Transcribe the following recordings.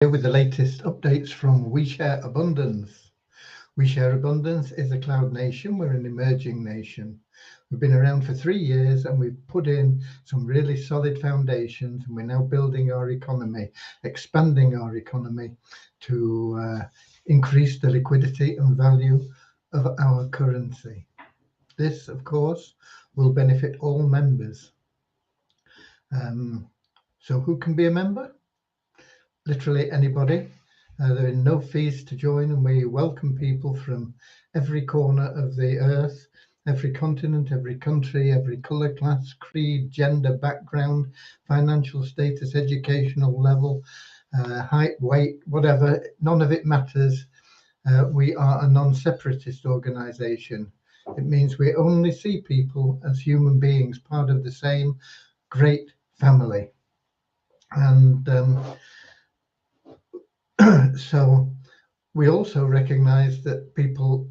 Here with the latest updates from WeShare Abundance. WeShare Abundance is a cloud nation. We're an emerging nation. We've been around for 3 years and we've put in some really solid foundations, and we're now building our economy, expanding our economy to increase the liquidity and value of our currency. This, of course, will benefit all members. So who can be a member? Literally anybody. There are no fees to join, and we welcome people from every corner of the earth, every continent, every country, every colour, class, creed, gender, background, financial status, educational level, height, weight, whatever. None of it matters. We are a non-separatist organisation. It means we only see people as human beings, part of the same great family. And so we also recognize that people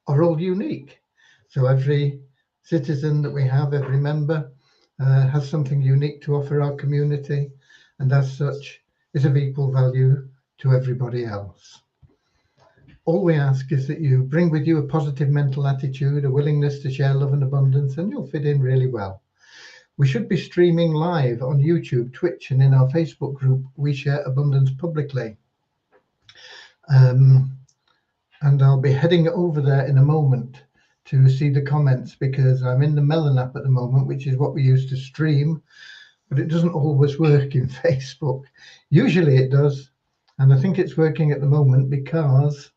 are all unique. So every citizen that we have, every member, has something unique to offer our community, and as such is of equal value to everybody else. All we ask is that you bring with you a positive mental attitude, a willingness to share love and abundance, and you'll fit in really well. We should be streaming live on YouTube, Twitch, and in our Facebook group, WeShare Abundance Publicly. And I'll be heading over there in a moment to see the comments, because I'm in the Melon app at the moment, which is what we use to stream, but it doesn't always work in Facebook. Usually it does, and I think it's working at the moment because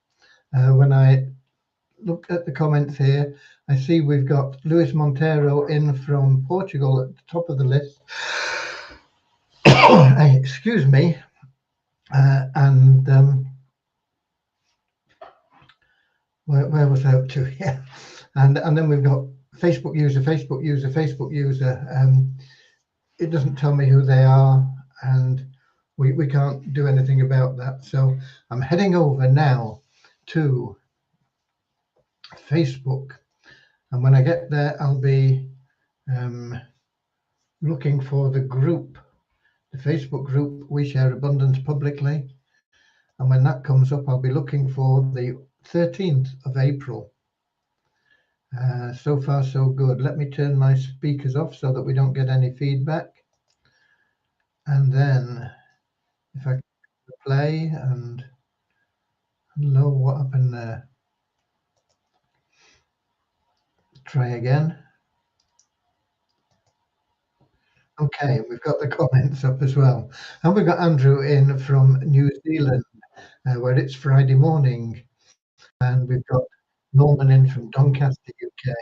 when I look at the comments here, I see we've got Luis Monteiro in from Portugal at the top of the list. Excuse me. Where was I up to? Yeah. And then we've got Facebook user. It doesn't tell me who they are, and we can't do anything about that. So I'm heading over now to Facebook, and when I get there, I'll be looking for the group, the Facebook group, WeShare Abundance Publicly. And when that comes up, I'll be looking for the 13th of April. So far, so good. Let me turn my speakers off so that we don't get any feedback. And then if I play and hello, what happened there? Try again. Okay, we've got the comments up as well. And we've got Andrew in from New Zealand, where it's Friday morning. And we've got Norman in from Doncaster, UK.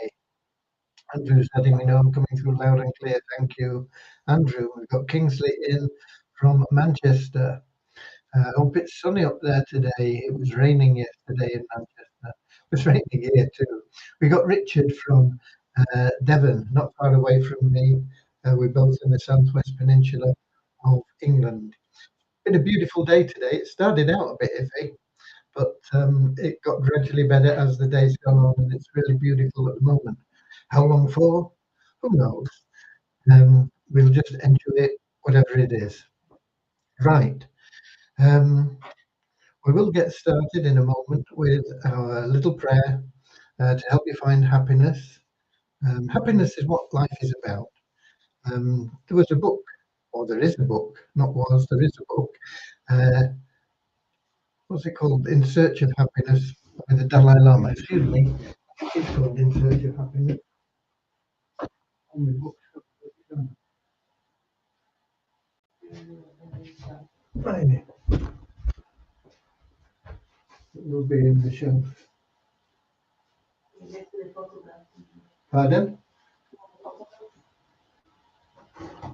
Andrew's letting me know I'm coming through loud and clear. Thank you, Andrew. We've got Kingsley in from Manchester. I hope it's sunny up there today. It was raining yesterday in Manchester. It was raining here too. We got Richard from Devon, not far away from me. We're both in the southwest peninsula of England. It's been a beautiful day today. It started out a bit iffy, but it got gradually better as the day's gone on, and it's really beautiful at the moment. How long for? Who knows? We'll just enjoy it, whatever it is. Right. We will get started in a moment with our little prayer to help you find happiness. Happiness is what life is about. There was a book, or there is a book, not was, there is a book. What's it called? In Search of Happiness by the Dalai Lama. Excuse me. It's called In Search of Happiness. Right. It will be in the shelf. Pardon?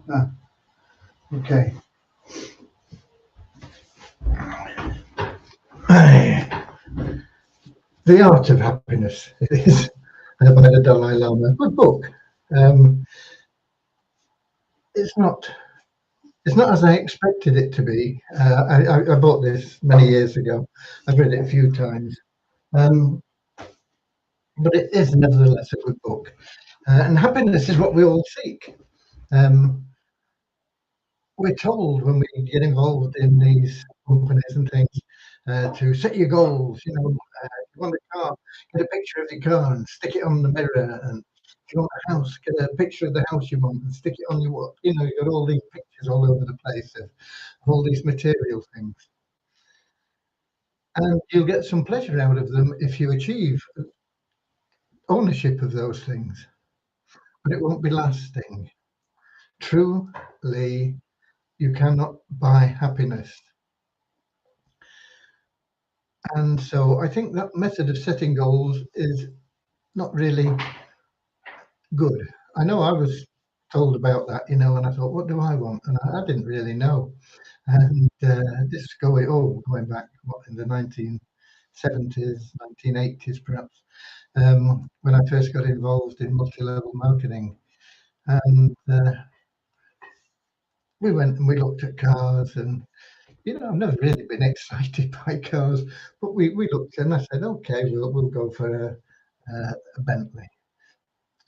Ah, okay. The Art of Happiness, it is, by the Dalai Lama. Good book. It's not as I expected it to be. I bought this many years ago. I've read it a few times. But it is nevertheless a good book. And happiness is what we all seek. We're told when we get involved in these companies and things to set your goals. If you want a car, get a picture of your car and stick it on the mirror. And if you want a house, get a picture of the house you want and stick it on your wall. You've got all these pictures all over the place of all these material things. And you'll get some pleasure out of them if you achieve ownership of those things, but it won't be lasting. Truly, you cannot buy happiness. And so I think that method of setting goals is not really good. I know I was told about that, and I thought, what do I want? And I didn't really know. And this is going back in the 1970s, 1980s perhaps, when I first got involved in multi-level marketing. And we went and we looked at cars, and I've never really been excited by cars, but we looked and I said, okay, we'll go for a Bentley.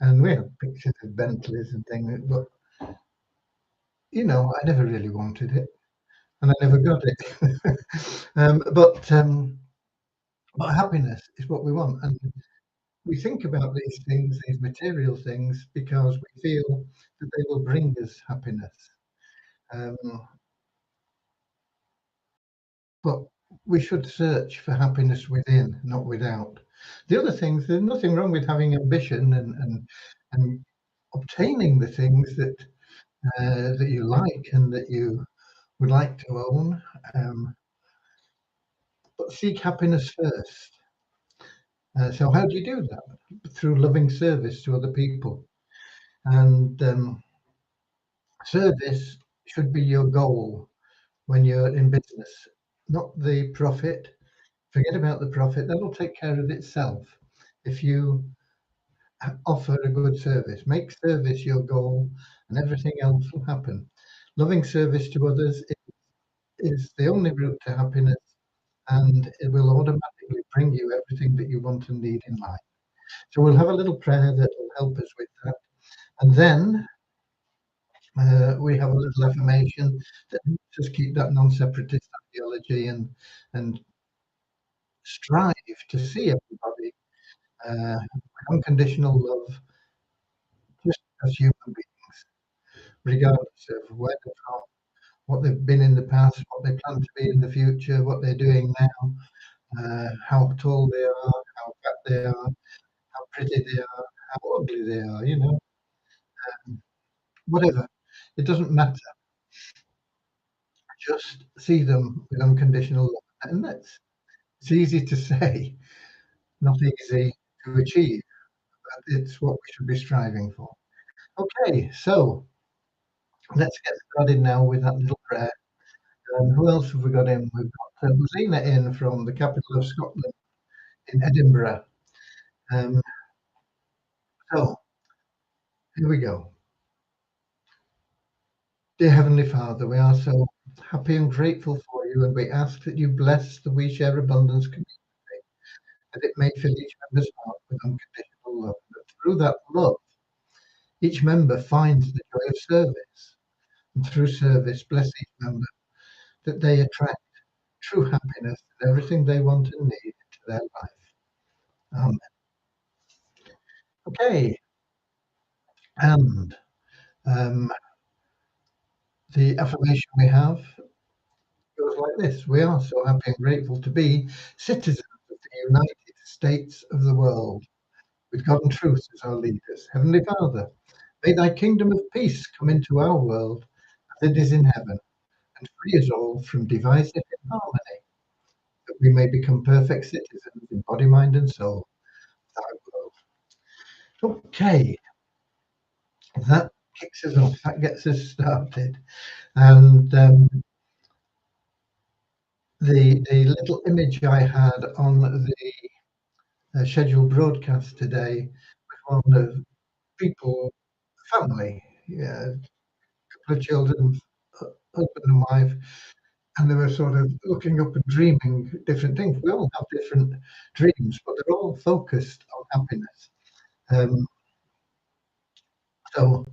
And we had pictures of Bentleys and things, but I never really wanted it, and I never got it. But happiness is what we want, and we think about these things, these material things, because we feel that they will bring us happiness. Um, but we should search for happiness within, not without. The other things, there's nothing wrong with having ambition and obtaining the things that you like and that you would like to own. But seek happiness first. So how do you do that? Through loving service to other people. And service should be your goal when you're in business, not the profit. Forget about the profit, that'll take care of itself. If you offer a good service, make service your goal, and everything else will happen. Loving service to others is the only route to happiness, and it will automatically bring you everything that you want and need in life. So we'll have a little prayer that will help us with that. And then we have a little affirmation that helps us keep that non-separatist ideology and strive to see everybody with unconditional love, just as human beings, regardless of where they're from, what they've been in the past, what they plan to be in the future, what they're doing now, how tall they are, how fat they are, how pretty they are, how ugly they are, whatever. It doesn't matter. Just see them with unconditional love. And it's easy to say, not easy to achieve, but it's what we should be striving for. Okay, so let's get started now with that little prayer. Who else have we got in? We've got Rosina in from the capital of Scotland, in Edinburgh. Um, so here we go. Dear Heavenly Father, we are so happy and grateful for you, and we ask that you bless the We Share Abundance community, that it may fill each member's heart with unconditional love, that through that love, each member finds the joy of service, and through service, bless each member, that they attract true happiness and everything they want and need into their life. Amen. Okay, and um, the affirmation we have goes like this: we are so happy and grateful to be citizens of the United States of the world, with God and truth as our leaders. Heavenly Father, may thy kingdom of peace come into our world as it is in heaven, and free us all from divisive harmony, that we may become perfect citizens in body, mind, and soul of thy world. Okay, that kicks us off, that gets us started. And the little image I had on the scheduled broadcast today was one of people, family, yeah, a couple of children, husband and wife, and they were sort of looking up and dreaming different things. We all have different dreams, but they're all focused on happiness. Um, so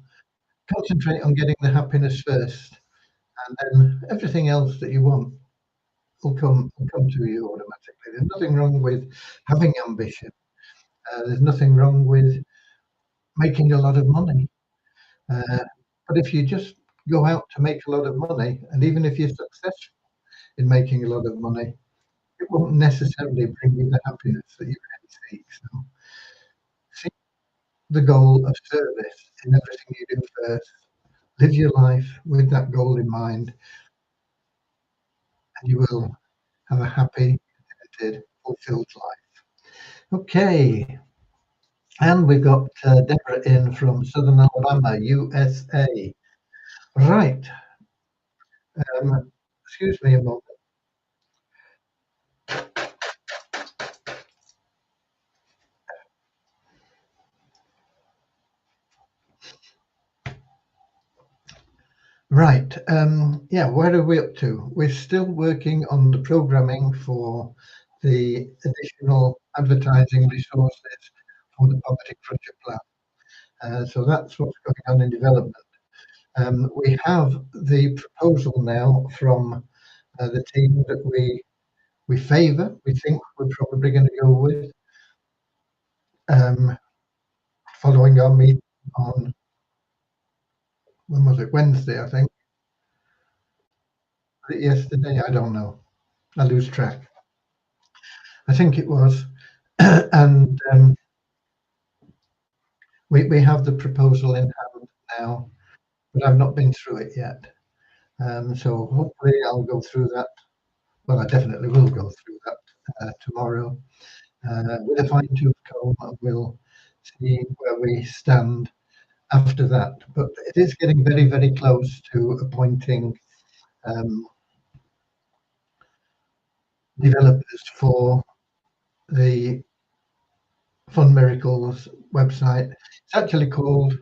concentrate on getting the happiness first, and then everything else that you want will come to you automatically. There's nothing wrong with having ambition. There's nothing wrong with making a lot of money. Uh, but if you just go out to make a lot of money, and even if you're successful in making a lot of money, it won't necessarily bring you the happiness that you really seek. So, seek the goal of service in everything you do first. Live your life with that goal in mind, and you will have a happy, contented, fulfilled life. Okay, and we've got Deborah in from Southern Alabama, USA. Right. Excuse me a moment. Right. Yeah, where are we up to? We're still working on the programming for the additional advertising resources for the Poverty Crusher plan. So that's what's going on in development. We have the proposal now from the team that we favour. We think we're probably going to go with, following our meeting on, when was it? Wednesday, I think. Was it yesterday? I don't know. I lose track. I think it was. And we have the proposal in hand now, but I've not been through it yet. So hopefully I'll go through that. Well, I definitely will go through that tomorrow with a fine-tooth comb, and we'll see where we stand after that. But it is getting very, very close to appointing developers for the Fun Miracles website. It's actually called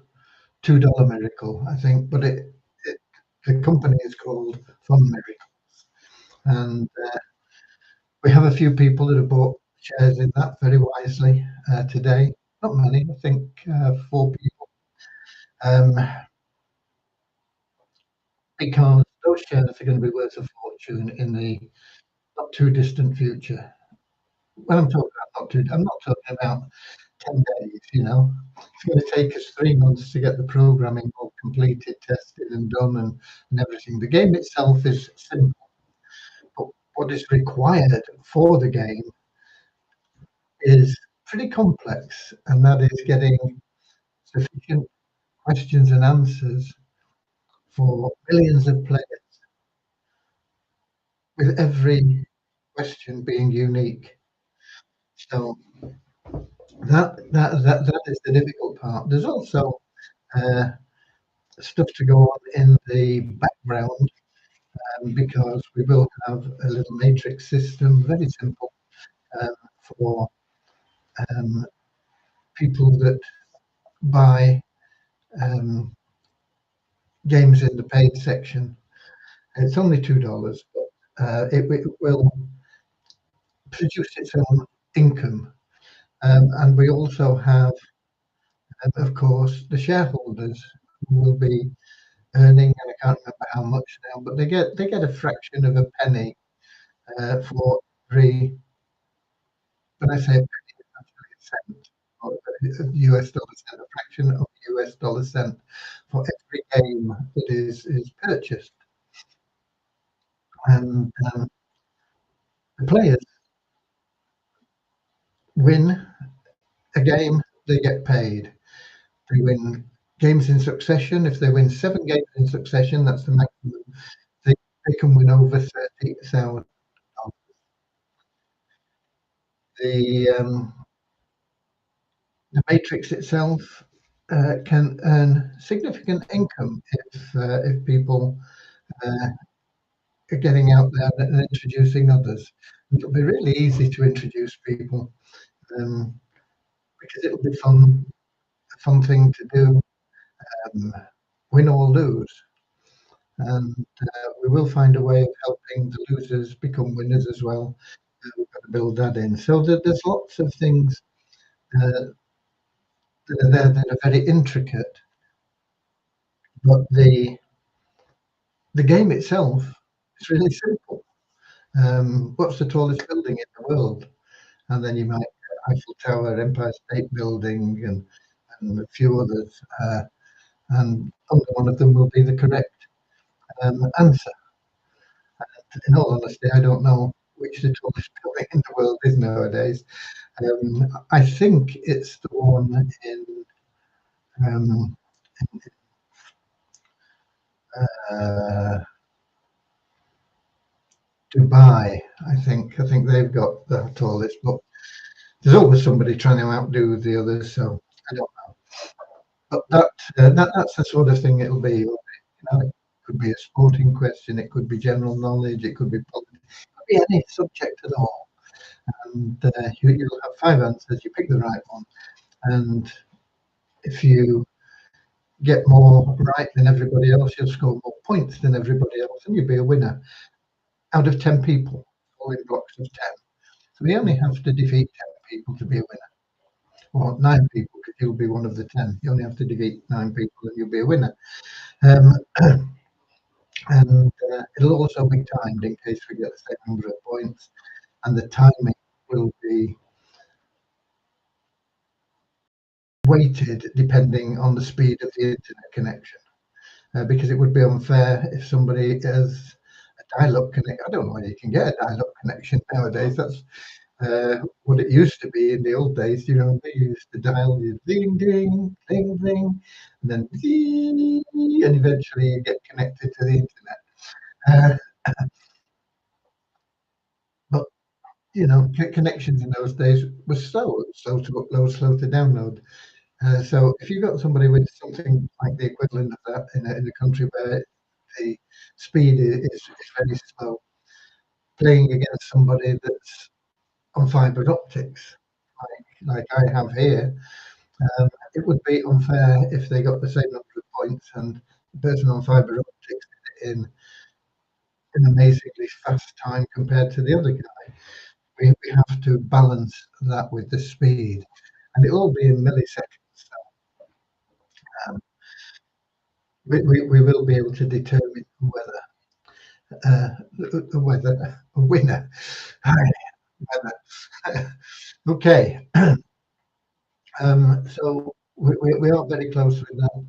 $2 Miracle, I think, but the company is called Fun Miracles. And we have a few people that have bought shares in that very wisely today. Not many, I think 4 people. Because those shares are going to be worth a fortune in the not too distant future. When I'm talking about I'm not talking about 10 days, you know. It's going to take us 3 months to get the programming all completed, tested and done and everything. The game itself is simple, but what is required for the game is pretty complex, and that is getting sufficient questions and answers for millions of players, with every question being unique. So that is the difficult part. There's also uh, stuff to go on in the background, because we will have a little matrix system, very simple, for people that buy games in the paid section. It's only $2, but it will produce its own income. And we also have, of course, the shareholders who will be earning, and I can't remember how much now, but they get a fraction of a penny for every. When I say a penny, it's actually a cent, or a US dollar cent, a fraction of a US dollar cent for every game that is purchased. And the players win a game, they get paid. They win games in succession. If they win 7 games in succession, that's the maximum. They can win over 30,000. The matrix itself can earn significant income if people are getting out there and introducing others. It'll be really easy to introduce people, because it'll be a fun thing to do, win or lose. And we will find a way of helping the losers become winners as well. We've got to build that in. So there's lots of things that are there that are very intricate, but the game itself is really simple. What's the tallest building in the world? And then you might get Eiffel Tower, Empire State Building, and a few others. And only one of them will be the correct answer. In all honesty, I don't know which the tallest building in the world is nowadays. I think it's the one in um, uh, Dubai. I think they've got the tallest, but there's always somebody trying to outdo the others. So I don't know. But that's the sort of thing it'll be. It could be a sporting question. It could be general knowledge. It could be politics. It could be any subject at all. And you'll have five answers. You pick the right one, and if you get more right than everybody else, you'll score more points than everybody else, and you'll be a winner. Out of 10 people, all in blocks of 10. So we only have to defeat 10 people to be a winner. Or 9 people, because you'll be one of the 10. You only have to defeat 9 people and you'll be a winner. Um, and it'll also be timed in case we get the same number of points. And the timing will be weighted depending on the speed of the internet connection. Because it would be unfair if somebody has a dial-up connection. I don't know whether you can get a dial-up connection nowadays. That's what it used to be in the old days. They used to dial you ding, ding, ding, ding, and then ding, and eventually you get connected to the internet. Uh, but connections in those days were slow to upload, slow to download. So if you've got somebody with something like the equivalent of that in a country where the speed is very slow, playing against somebody that's on fiber optics, like I have here, it would be unfair if they got the same number of points and the person on fiber optics did it in an amazingly fast time compared to the other guy. We have to balance that with the speed, and it'll all be in milliseconds. So we will be able to determine whether a winner. Whether. Okay, so we are very close with that.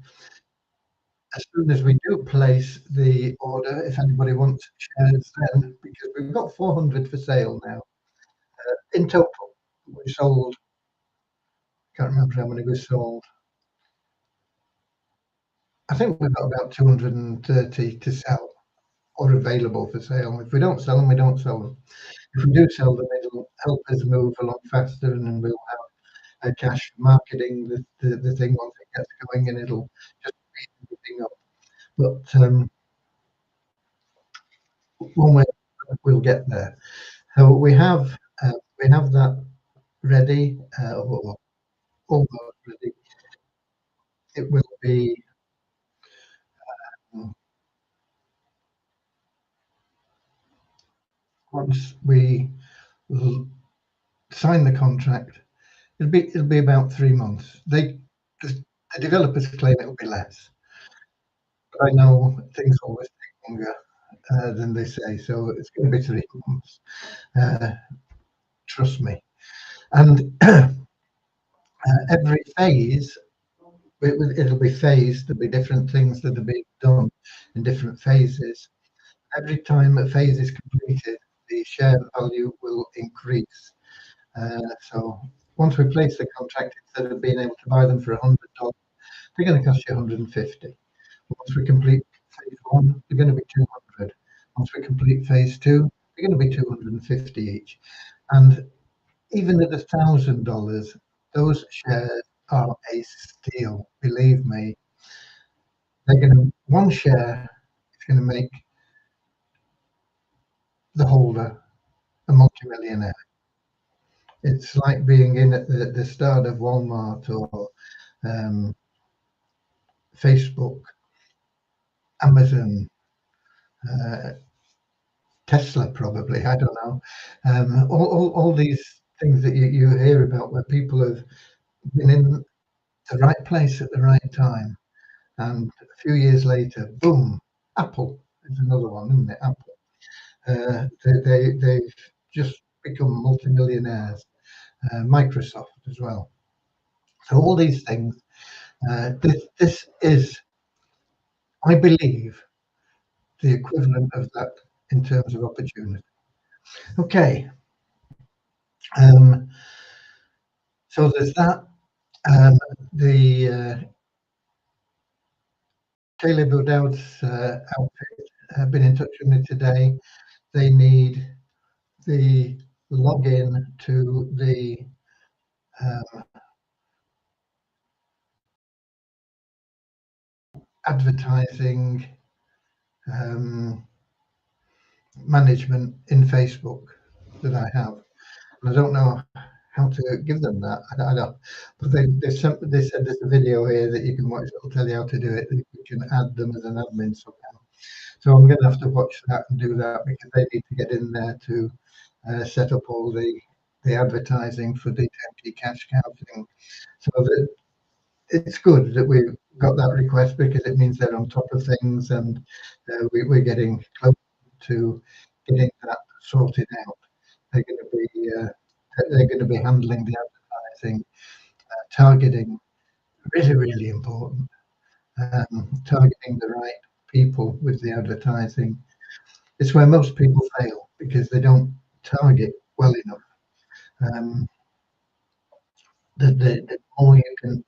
As soon as we do place the order, if anybody wants shares then, because we've got 400 for sale now. In total, we sold, can't remember how many we sold. I think we've got about 230 to sell or available for sale. If we don't sell them, we don't sell them. If we do sell them, it'll help us move along faster, and then we'll have a cash marketing the thing once it gets going, and it'll just speed everything up. But one way we'll get there. So we have that ready, or almost ready. It will be um, once we sign the contract. It'll be about 3 months. The developers claim it'll be less, but I know things always take longer than they say, so it's going to be 3 months. Uh, Trust me. And every phase, it'll be phased. There'll be different things that are being done in different phases. Every time a phase is completed, the share value will increase. So once we place the contract, instead of being able to buy them for $100, they're going to cost you 150. Once we complete phase one, they're going to be 200. Once we complete phase two, they're going to be 250 each. And even at $1,000, those shares are a steal. Believe me, one share is going to make the holder a multimillionaire. It's like being in at the start of Walmart or um, Facebook, Amazon, uh, Tesla, probably. I don't know. All these things that you hear about where people have been in the right place at the right time, and a few years later, boom, Apple is another one, isn't it? Apple. they've just become multimillionaires. Microsoft as well. So all these things. This is, I believe, the equivalent of that in terms of opportunity. Okay. Um, so there's that. The Caleb O'Dowd's outfit have been in touch with me today. They need the login to the advertising management in Facebook that I have. And I don't know how to give them that. I don't. But they said there's a video here that you can watch. It'll tell you how to do it. You can add them as an admin somehow. So I'm going to have to watch that and do that because they need to get in there to set up all the advertising for the 10p cash cow thing. So that it's good that we've got that request because it means they're on top of things and we're getting close to getting that sorted out. They're going to be handling the advertising, targeting, really important. Targeting the right people with the advertising. It's where most people fail because they don't target well enough. The more you can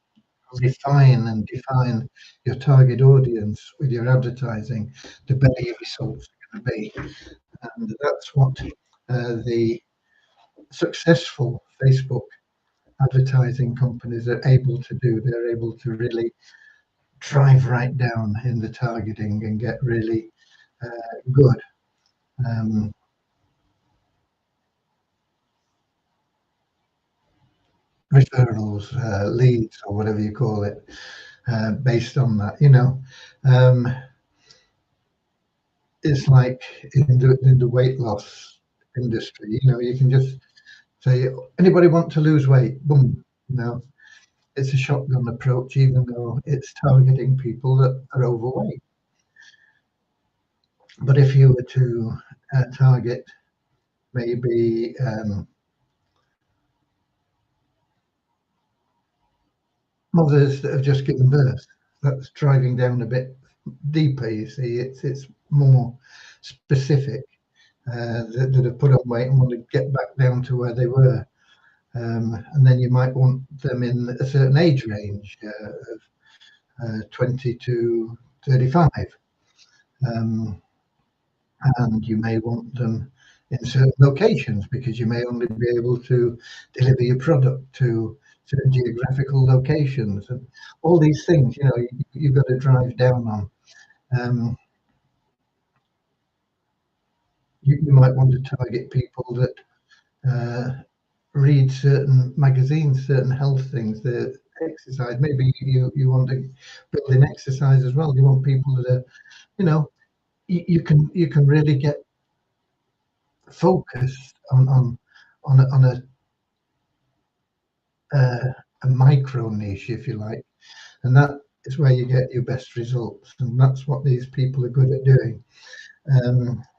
refine and define your target audience with your advertising, the better your results are going to be. And that's what the successful Facebook advertising companies are able to do. They're able to really drive right down in the targeting and get really good. Referrals, leads, or whatever you call it, based on that. It's like in the weight loss industry. You can just say, anybody want to lose weight? Boom. It's a shotgun approach, even though it's targeting people that are overweight. But if you were to target maybe mothers that have just given birth, that's driving down a bit deeper. You see, it's more specific, that have put on weight and want to get back down to where they were. And then you might want them in a certain age range of 20 to 35. And you may want them in certain locations because you may only be able to deliver your product to certain geographical locations and all these things. You've got to drive down on. You might want to target people that read certain magazines, certain health things, the exercise. Maybe you want to build in exercise as well. You want people that are, you can really get focused on a micro niche, if you like, and that is where you get your best results, and that's what these people are good at doing.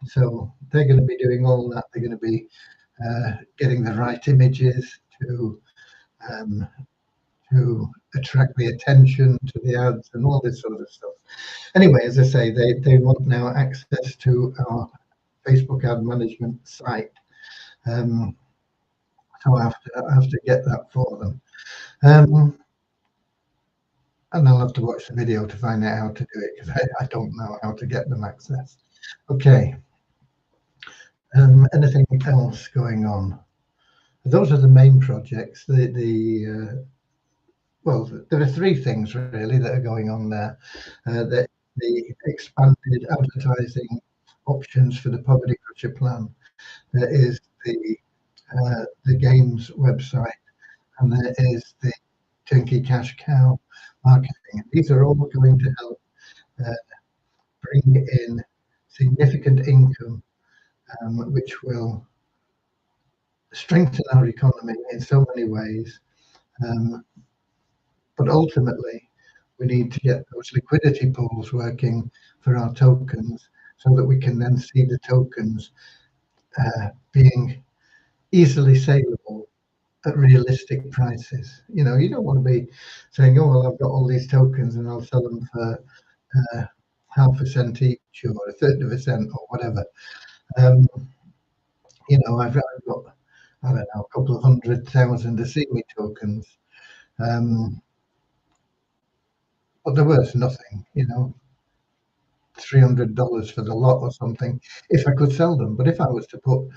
So they're going to be doing all that. They're going to be getting the right images to attract the attention to the ads and all this sort of stuff. Anyway, as I say, they want now access to our Facebook ad management site. So I have to get that for them. And I'll have to watch the video to find out how to do it because I don't know how to get them access. Okay. Anything else going on? Those are the main projects. Well, there are three things really that are going on there. The expanded advertising options for the Poverty Crusher plan. There is the games website, and there is the Turnkey Cash Cow marketing. These are all going to help bring in significant income, which will strengthen our economy in so many ways. But ultimately, we need to get those liquidity pools working for our tokens so that we can then see the tokens being easily saleable at realistic prices. You know, you don't want to be saying, oh, well, I've got all these tokens and I'll sell them for half a cent each or a third of a cent or whatever. You know, I've got, I don't know, a couple of 100,000 Asimi tokens, but they're worth nothing, you know, $300 for the lot or something, if I could sell them. But if I was to put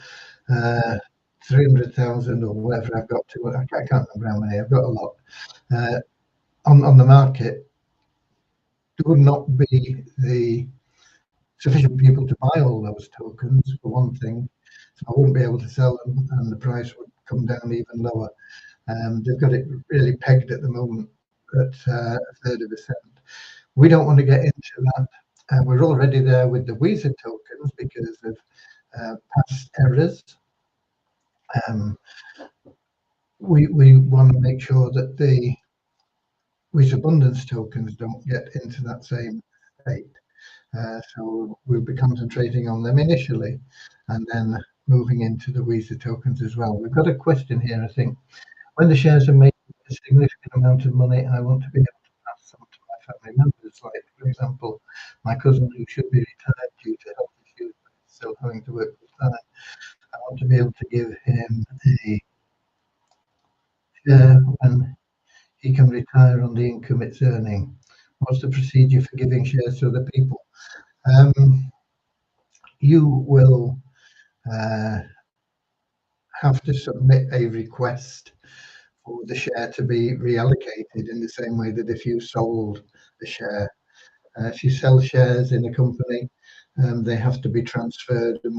300,000 or whatever I've got to, I can't remember how many, I've got a lot, on the market, there would not be the sufficient people to buy all those tokens, for one thing. So I wouldn't be able to sell them and the price would come down even lower. They've got it really pegged at the moment at a third of a cent. We don't want to get into that. We're already there with the Visa tokens because of past errors. We want to make sure that the Visa Abundance tokens don't get into that same state. So we'll be concentrating on them initially and then moving into the Visa tokens as well. We've got a question here, I think. When the shares are making a significant amount of money, I want to be able to pass some to my family members, like, for example, my cousin who should be retired due to health issues, but is still having to work full time. I want to be able to give him a share when he can retire on the income it's earning. What's the procedure for giving shares to other people? You will have to submit a request for the share to be reallocated in the same way that if you sold a share. If you sell shares in a company, they have to be transferred, and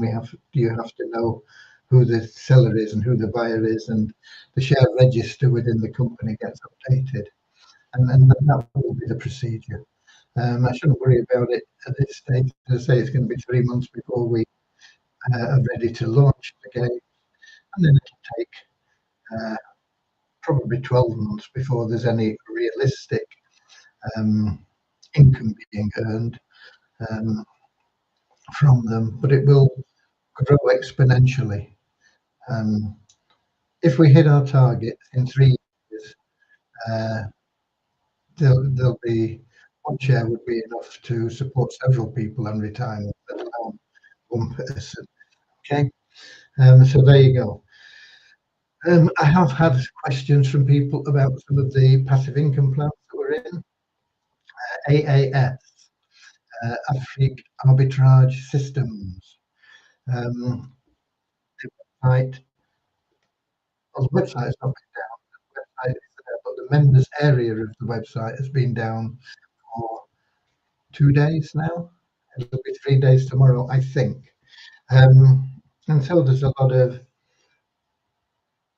you have to know who the seller is and who the buyer is, and the share register within the company gets updated, and that will be the procedure. I shouldn't worry about it at this stage. As I say, it's going to be 3 months before we are ready to launch the game, and then it'll take probably 12 months before there's any realistic income being earned from them, but it will grow exponentially. If we hit our target in 3 years, there'll be one share would be enough to support several people in retirement, let alone one person. Okay, so there you go. I have had questions from people about some of the passive income plans that we're in. AAS, Afrique Arbitrage Systems. The website, well, the website has not been down. The website is there, but the members area of the website has been down for 2 days now. It'll be 3 days tomorrow, I think. And so there's a lot of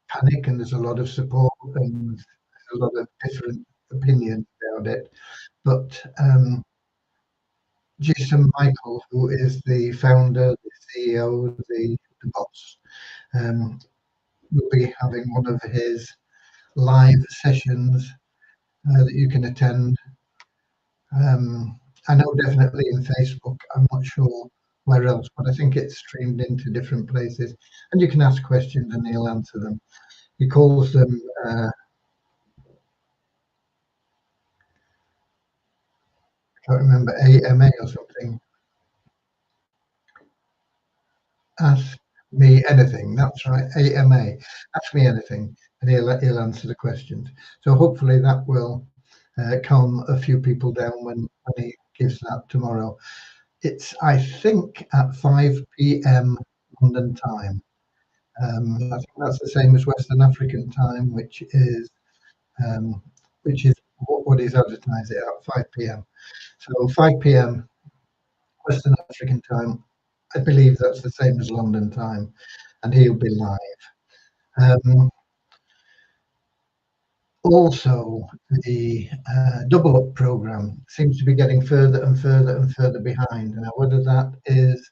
panic and there's a lot of support and a lot of different opinions about it. But Jason Michael, who is the founder, the CEO, the boss, will be having one of his live sessions that you can attend. I know definitely in Facebook. I'm not sure where else, but I think it's streamed into different places, and you can ask questions and he'll answer them. He calls them I can't remember, AMA or something. Ask me anything. That's right, AMA. Ask me anything, and he'll answer the questions. So hopefully that will calm a few people down when he gives that tomorrow. It's, I think, at 5 p.m. London time. I think that's the same as Western African time, which is what is advertised at 5 p.m. So 5 p.m. Western African time, I believe that's the same as London time, and he'll be live. Also, the Double Up program seems to be getting further and further and further behind. Now, whether that is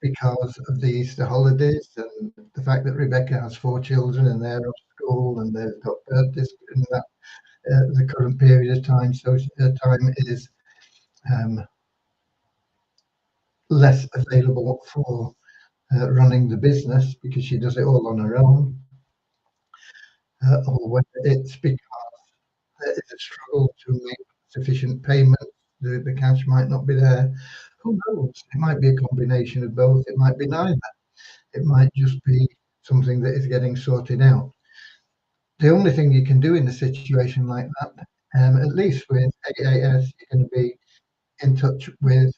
because of the Easter holidays and the fact that Rebecca has 4 children and they're off school and they've got birthdays in that the current period of time, so time is less available for running the business because she does it all on her own, or whether it's because there is a struggle to make sufficient payments, the cash might not be there. Who knows? It might be a combination of both, it might be neither. It might just be something that is getting sorted out. The only thing you can do in a situation like that, at least with AAS, you're going to be in touch with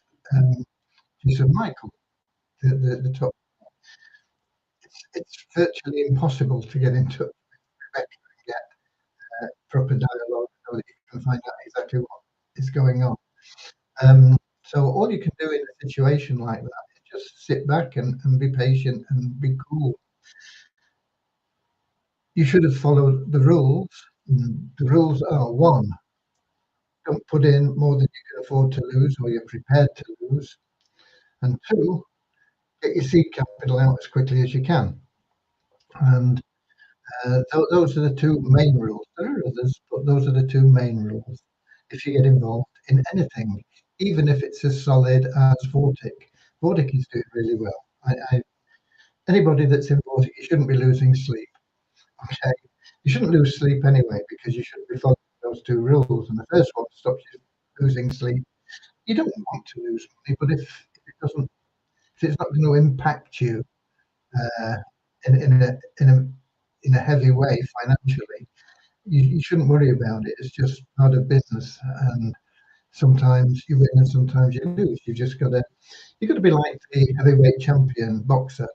Jason Michael, the top. It's virtually impossible to get in touch with Rebecca and get proper dialogue so that you can find out exactly what is going on. So all you can do in a situation like that is just sit back and be patient and be cool. You should have followed the rules. The rules are: one, don't put in more than you can afford to lose or you're prepared to lose. And two, get your seed capital out as quickly as you can. And those are the two main rules. There are others, but those are the two main rules. If you get involved in anything, even if it's as solid as Vortic, Vortic is doing really well. Anybody that's in Vortic, you shouldn't be losing sleep. Okay, you shouldn't lose sleep anyway because you should be following those two rules. And the first one stops you losing sleep. You don't want to lose money, but if it doesn't, if it's not going to impact you uh, in a heavy way financially, you shouldn't worry about it. It's just part of business, and sometimes you win and sometimes you lose. You got to be like the heavyweight champion boxer.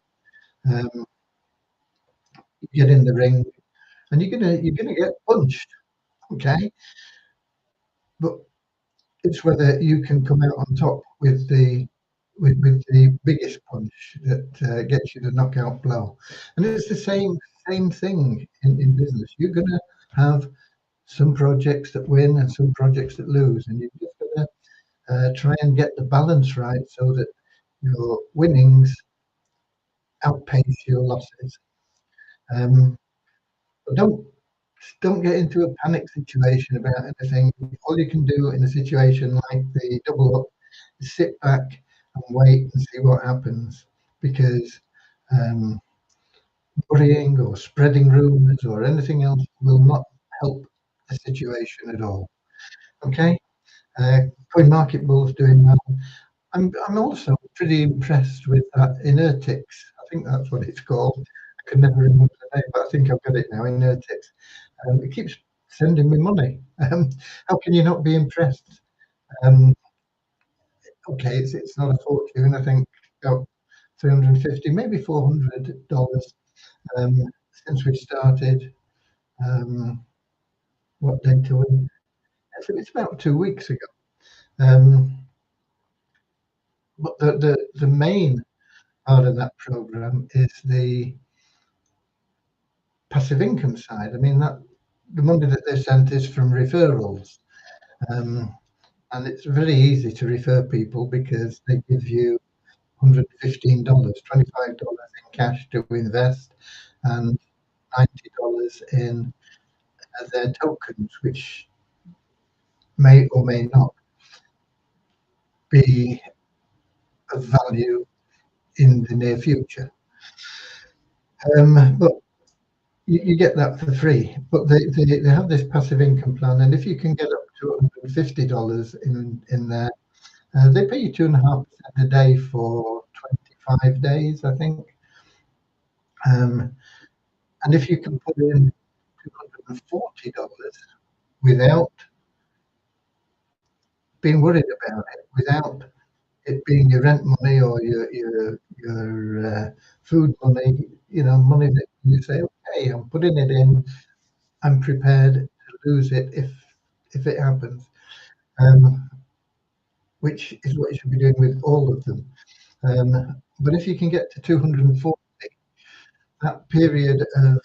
Um, you get in the ring, and you're gonna get punched, okay? But it's whether you can come out on top with the biggest punch that gets you the knockout blow. And it's the same thing in business. You're gonna have some projects that win and some projects that lose, and you've just got to try and get the balance right so that your winnings outpace your losses. Um, but don't get into a panic situation about anything. All you can do in a situation like the double up is sit back and wait and see what happens, because um, worrying or spreading rumors or anything else will not help the situation at all. Okay, Coin Market Bull's doing well. I'm also pretty impressed with that Inertix. I think that's what it's called. I can never remember the name, but I think I've got it now. Inertix. It keeps sending me money. How can you not be impressed? Um, okay, it's not a fortune. I think about 350, maybe $400 um, since we started. Um, what date are we? It's about 2 weeks ago. Um, but the main part of that program is the passive income side. I mean, that the money that they sent is from referrals, um, and it's very easy to refer people because they give you $115, $25 in cash to invest, and $90 in their tokens, which may or may not be of value in the near future. But you get that for free. But they have this passive income plan, and if you can get up to $150 in there, they pay you 2.5% a day for 25 days, I think. Um, and if you can put in $240 without being worried about it, without it being your rent money or your food money, money that you say, okay, I'm putting it in, I'm prepared to lose it if it happens, um, which is what you should be doing with all of them. But if you can get to 240, that period of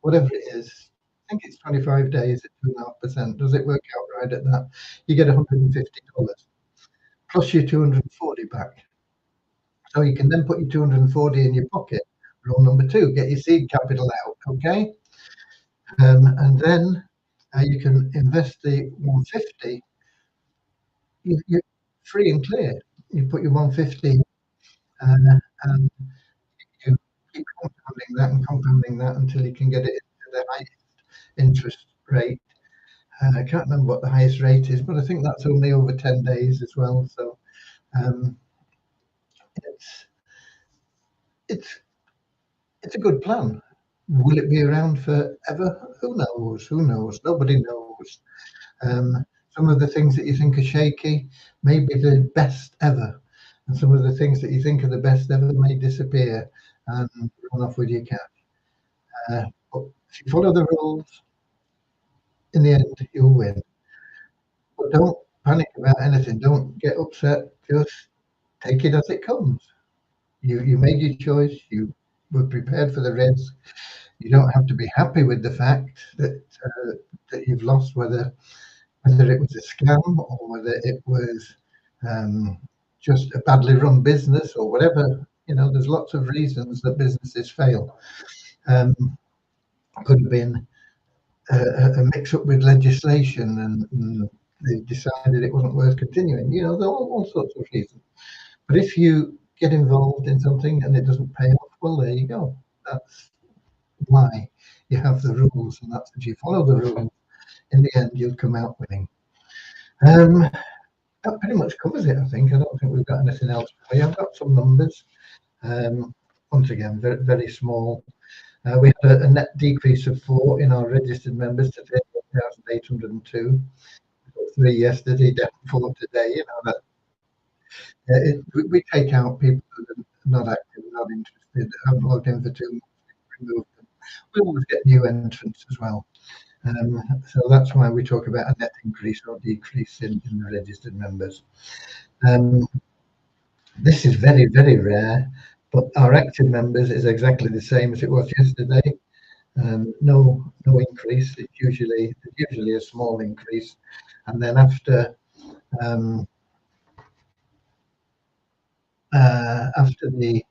whatever it is, I think it's 25 days at 2.5%. Does it work out right at that? You get $150 plus your 240 back. So you can then put your 240 in your pocket. Rule number two, get your seed capital out, okay? And then you can invest the 150, you're free and clear. you put your 150, and you keep compounding that until you can get it into the highest interest rate. I can't remember what the highest rate is, but I think that's only over 10 days as well. So um, it's it's it's a good plan. Will it be around forever? Who knows? Who knows? Nobody knows. Some of the things that you think are shaky may be the best ever, and some of the things that you think are the best ever may disappear and run off with your cash. But if you follow the rules, in the end, you'll win. But don't panic about anything. Don't get upset. Just take it as it comes. You made your choice. You were prepared for the risk. You don't have to be happy with the fact that you've lost, whether it was a scam or whether it was um, just a badly run business or whatever. There's lots of reasons that businesses fail. Um, could have been a mix up with legislation, and they decided it wasn't worth continuing. There are all sorts of reasons. But if you get involved in something and it doesn't pay off, well, there you go. That's why you have the rules, and that's if you follow the rules, in the end, you'll come out winning. That pretty much covers it, I think. I don't think we've got anything else for you. I've got some numbers. Once again, very, very small. We had a net decrease of 4 in our registered members today, 1,802. 3 yesterday, down 4 today. We take out people that are not active, not interested, haven't logged in for 2 months, remove them. We always get new entrants as well. So that's why we talk about a net increase or decrease in the registered members. This is very, very rare, but our active members is exactly the same as it was yesterday. No increase. It's usually a small increase, and then after the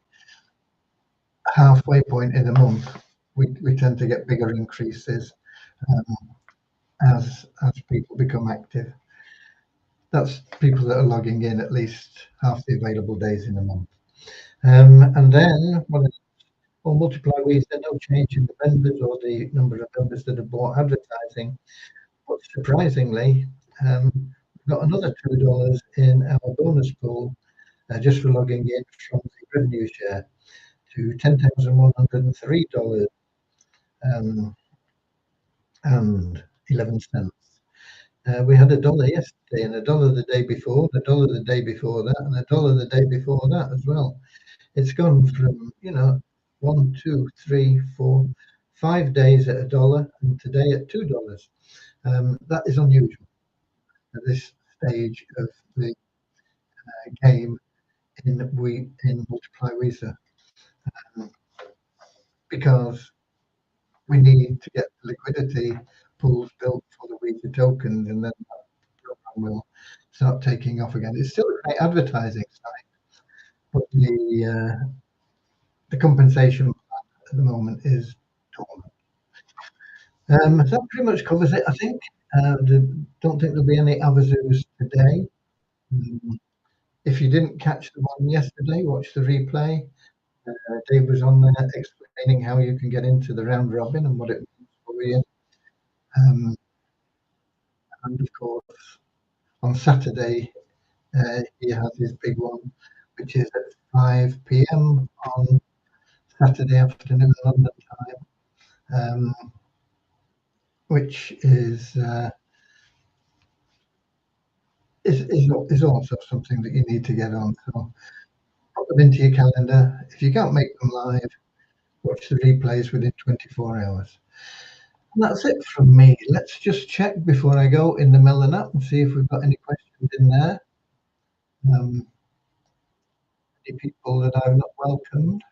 halfway point in the month, we tend to get bigger increases as people become active. That's people that are logging in at least half the available days in a month. And then Multiply Weasel, no change in the members or the number of members that have bought advertising. But surprisingly, we've got another $2 in our bonus pool just for logging in from the revenue share to $10,103 and 11 cents. We had $1 yesterday, and $1 the day before, $1 the day before that, and $1 the day before that as well. It's gone from 1, 2, 3, 4, 5 days at $1, and today at $2. That is unusual at this stage of the game in Multiply Weasel, because we need to get liquidity pools built for the Weasel tokens, and then that program will start taking off again. It's still a great advertising site, but the compensation plan at the moment is dormant. That pretty much covers it, I think. Don't think there'll be any Avazoos today. If you didn't catch the one yesterday, watch the replay. Dave was on there explaining how you can get into the round robin and what it means for you. And of course, on Saturday, he has his big one, which is at 5 p.m. on Saturday afternoon London time, which is also something that you need to get on. So put them into your calendar. If you can't make them live, watch the replays within 24 hours. And that's it from me. Let's just check before I go in the Melon app and see if we've got any questions in there. Any people that I've not welcomed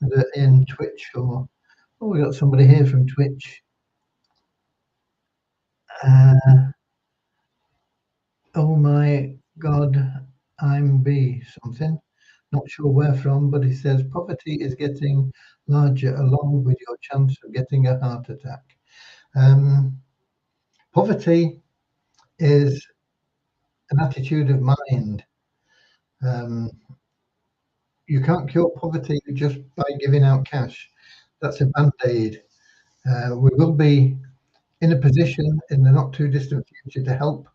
that are in Twitch, or we got somebody here from Twitch. Oh my God, I'm B something. Not sure where from, but he says poverty is getting larger along with your chance of getting a heart attack. Poverty is an attitude of mind. Um, you can't cure poverty just by giving out cash. That's a band-aid. We will be in a position in the not too distant future to help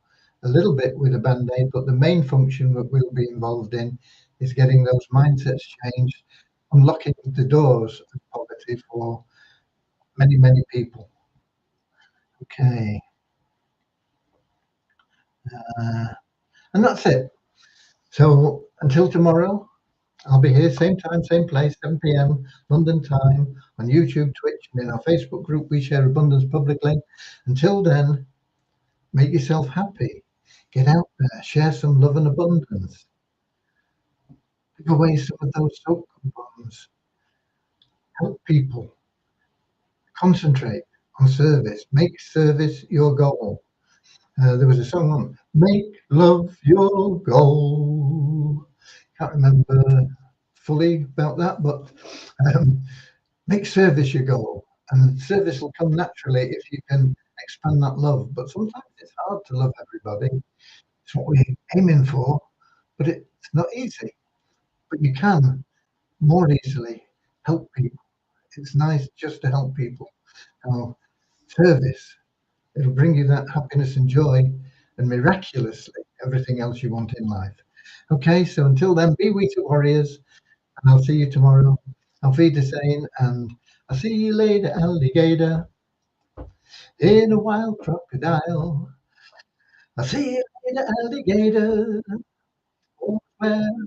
a little bit with a band-aid, but the main function that we'll be involved in is getting those mindsets changed, unlocking the doors of poverty for many, many people. Okay, uh, and that's it. So until tomorrow, I'll be here, same time, same place, 7 p.m. London time, on YouTube, Twitch, and in our Facebook group. We share abundance publicly. Until then, make yourself happy. Get out there, share some love and abundance. Give away some of those soap coupons. Help people. Concentrate on service. Make service your goal. There was a song on Make Love Your Goal. Can't remember fully about that, but um, make service your goal. And service will come naturally if you can expand that love. But sometimes it's hard to love everybody. It's what we're aiming for, but it's not easy. But you can more easily help people. It's nice just to help people. Now, service, it'll bring you that happiness and joy and miraculously everything else you want in life. Okay, so until then, be we two warriors, and I'll see you tomorrow. Auf Wiedersehen, and I'll see you later, alligator, in a wild crocodile. I'll see you later, alligator. Oh, well,